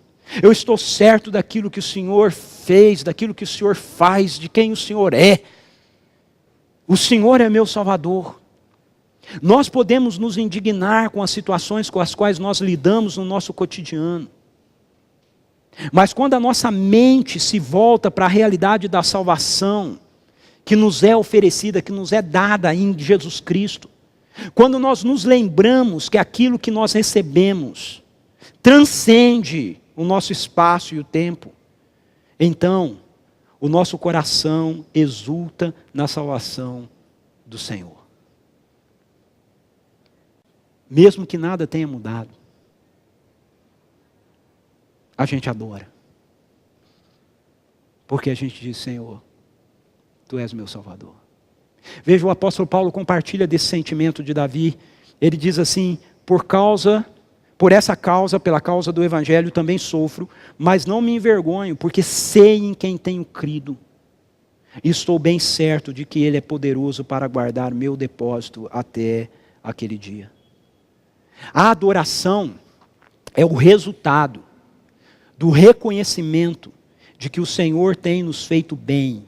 Eu estou certo daquilo que o Senhor fez, daquilo que o Senhor faz, de quem o Senhor é. O Senhor é meu Salvador. Nós podemos nos indignar com as situações com as quais nós lidamos no nosso cotidiano. Mas quando a nossa mente se volta para a realidade da salvação, que nos é oferecida, que nos é dada em Jesus Cristo, quando nós nos lembramos que aquilo que nós recebemos transcende o nosso espaço e o tempo, então o nosso coração exulta na salvação do Senhor. Mesmo que nada tenha mudado, a gente adora. Porque a gente diz: Senhor, Tu és meu Salvador. Veja, o apóstolo Paulo compartilha desse sentimento de Davi. Ele diz assim: por essa causa, pela causa do Evangelho, também sofro, mas não me envergonho, porque sei em quem tenho crido. E estou bem certo de que Ele é poderoso para guardar meu depósito até aquele dia. A adoração é o resultado do reconhecimento de que o Senhor tem nos feito bem,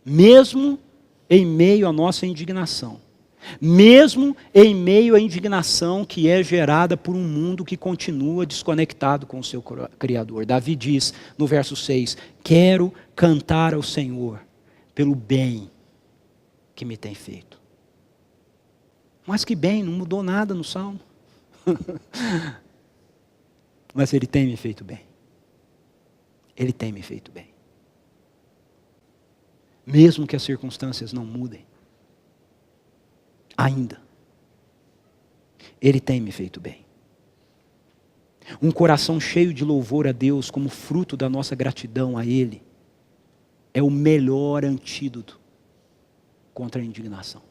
mesmo em meio à nossa indignação, mesmo em meio à indignação que é gerada por um mundo que continua desconectado com o seu Criador. Davi diz no verso 6, quero cantar ao Senhor pelo bem que me tem feito. Mas que bem, não mudou nada no Salmo. Mas Ele tem me feito bem. Ele tem me feito bem. Mesmo que as circunstâncias não mudem. Ainda. Ele tem me feito bem. Um coração cheio de louvor a Deus como fruto da nossa gratidão a Ele é o melhor antídoto contra a indignação.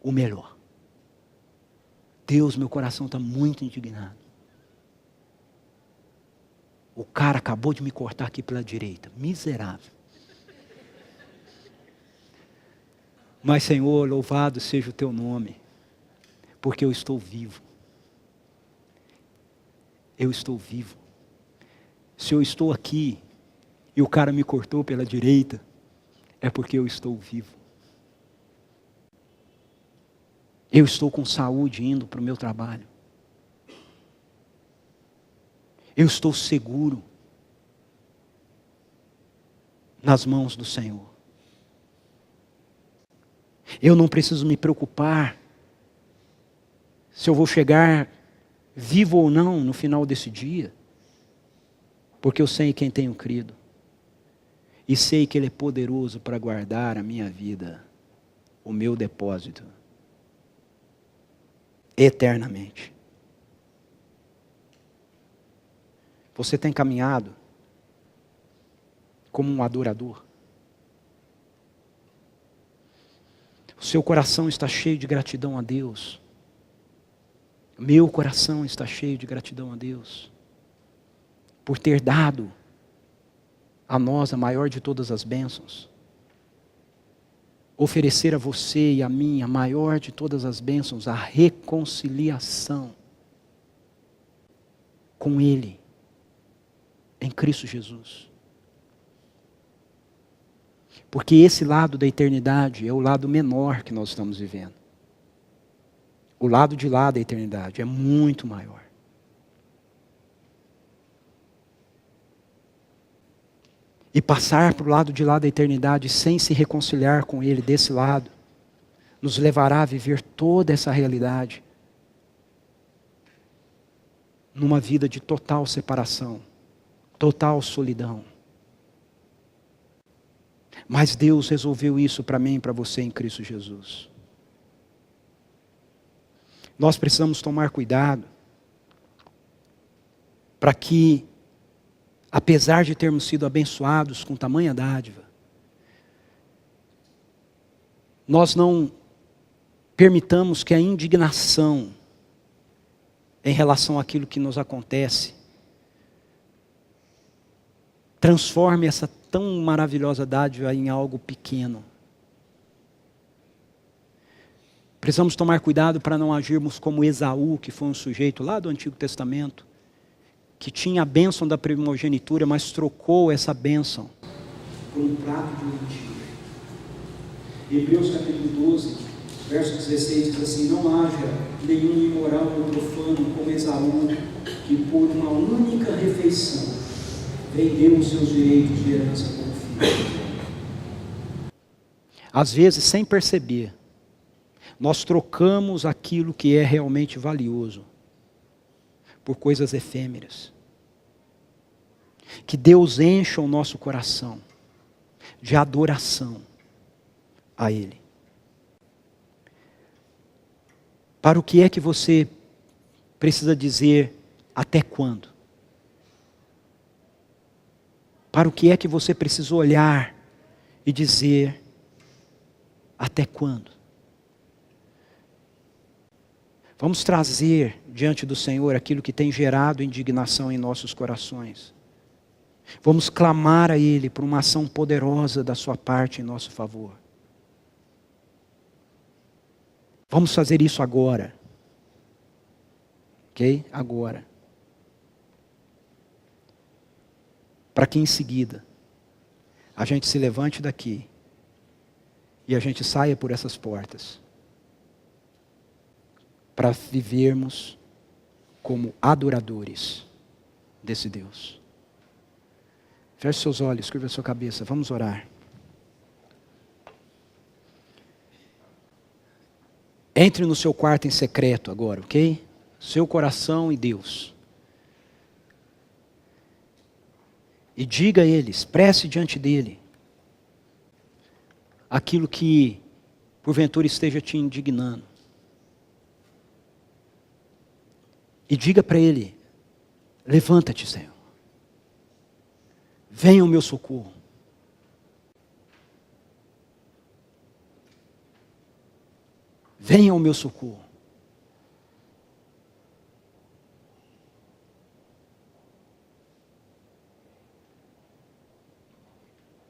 O melhor. Deus, meu coração está muito indignado. O cara acabou de me cortar aqui pela direita. Miserável. Mas, Senhor, louvado seja o Teu nome, porque eu estou vivo. Eu estou vivo. Se eu estou aqui e o cara me cortou pela direita, é porque eu estou vivo. Eu estou com saúde indo para o meu trabalho. Eu estou seguro nas mãos do Senhor. Eu não preciso me preocupar se eu vou chegar vivo ou não no final desse dia, porque eu sei em quem tenho crido e sei que Ele é poderoso para guardar a minha vida, o meu depósito, eternamente. Você tem caminhado como um adorador? O seu coração está cheio de gratidão a Deus. Meu coração está cheio de gratidão a Deus por ter dado a nós a maior de todas as bênçãos. Oferecer a você e a mim a maior de todas as bênçãos, a reconciliação com Ele, em Cristo Jesus. Porque esse lado da eternidade é o lado menor que nós estamos vivendo. O lado de lá da eternidade é muito maior. E passar para o lado de lá da eternidade sem se reconciliar com Ele desse lado, nos levará a viver toda essa realidade numa vida de total separação, total solidão. Mas Deus resolveu isso para mim e para você em Cristo Jesus. Nós precisamos tomar cuidado para que, apesar de termos sido abençoados com tamanha dádiva, nós não permitamos que a indignação em relação àquilo que nos acontece transforme essa tão maravilhosa dádiva em algo pequeno. Precisamos tomar cuidado para não agirmos como Esaú, que foi um sujeito lá do Antigo Testamento, que tinha a bênção da primogenitura, mas trocou essa bênção por um prato de lentilha. Hebreus capítulo 12, verso 16 diz assim: não haja nenhum imoral ou profano como Esaú, que por uma única refeição vendeu os seus direitos de herança como filho. Às vezes, sem perceber, nós trocamos aquilo que é realmente valioso por coisas efêmeras. Que Deus encha o nosso coração de adoração a Ele. Para o que é que você precisa dizer até quando? Para o que é que você precisa olhar e dizer até quando? Vamos trazer diante do Senhor aquilo que tem gerado indignação em nossos corações. Vamos clamar a Ele por uma ação poderosa da sua parte em nosso favor. Vamos fazer isso agora. Ok? Agora. para que em seguida a gente se levante daqui e a gente saia por essas portas para vivermos como adoradores desse Deus. Feche seus olhos, curva a sua cabeça, vamos orar. Entre no seu quarto em secreto agora, ok? Seu coração e Deus. E diga a Ele, expresse diante dEle aquilo que porventura esteja te indignando. E diga para Ele, levanta-te, Senhor. Venha ao meu socorro. Venha ao meu socorro.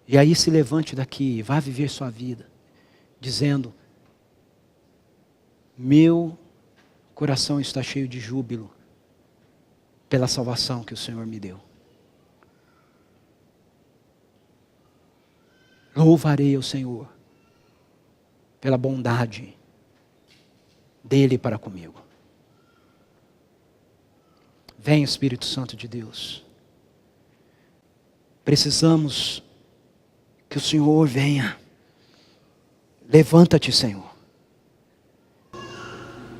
E aí se levante daqui, vá viver sua vida, dizendo, meu coração está cheio de júbilo pela salvação que o Senhor me deu. Louvarei ao Senhor pela bondade dele para comigo. Vem, Espírito Santo de Deus. Precisamos que o Senhor venha. Levanta-te, Senhor.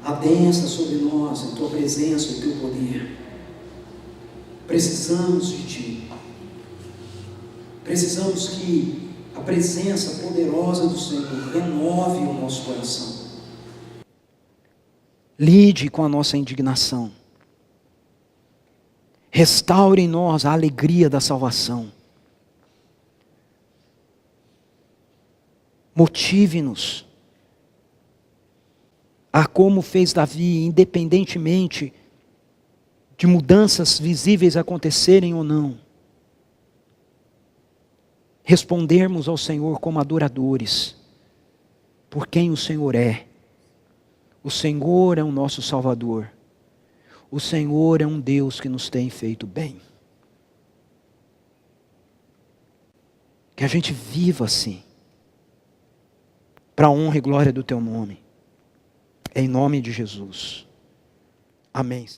Adensa sobre nós a tua presença e o teu poder. Precisamos de ti. Precisamos que a presença poderosa do Senhor renove o nosso coração. Lide com a nossa indignação. Restaure em nós a alegria da salvação. Motive-nos a, como fez Davi, independentemente de mudanças visíveis acontecerem ou não, respondermos ao Senhor como adoradores, por quem o Senhor é. O Senhor é o nosso Salvador. O Senhor é um Deus que nos tem feito bem. Que a gente viva assim, para a honra e glória do teu nome. Em nome de Jesus. Amém.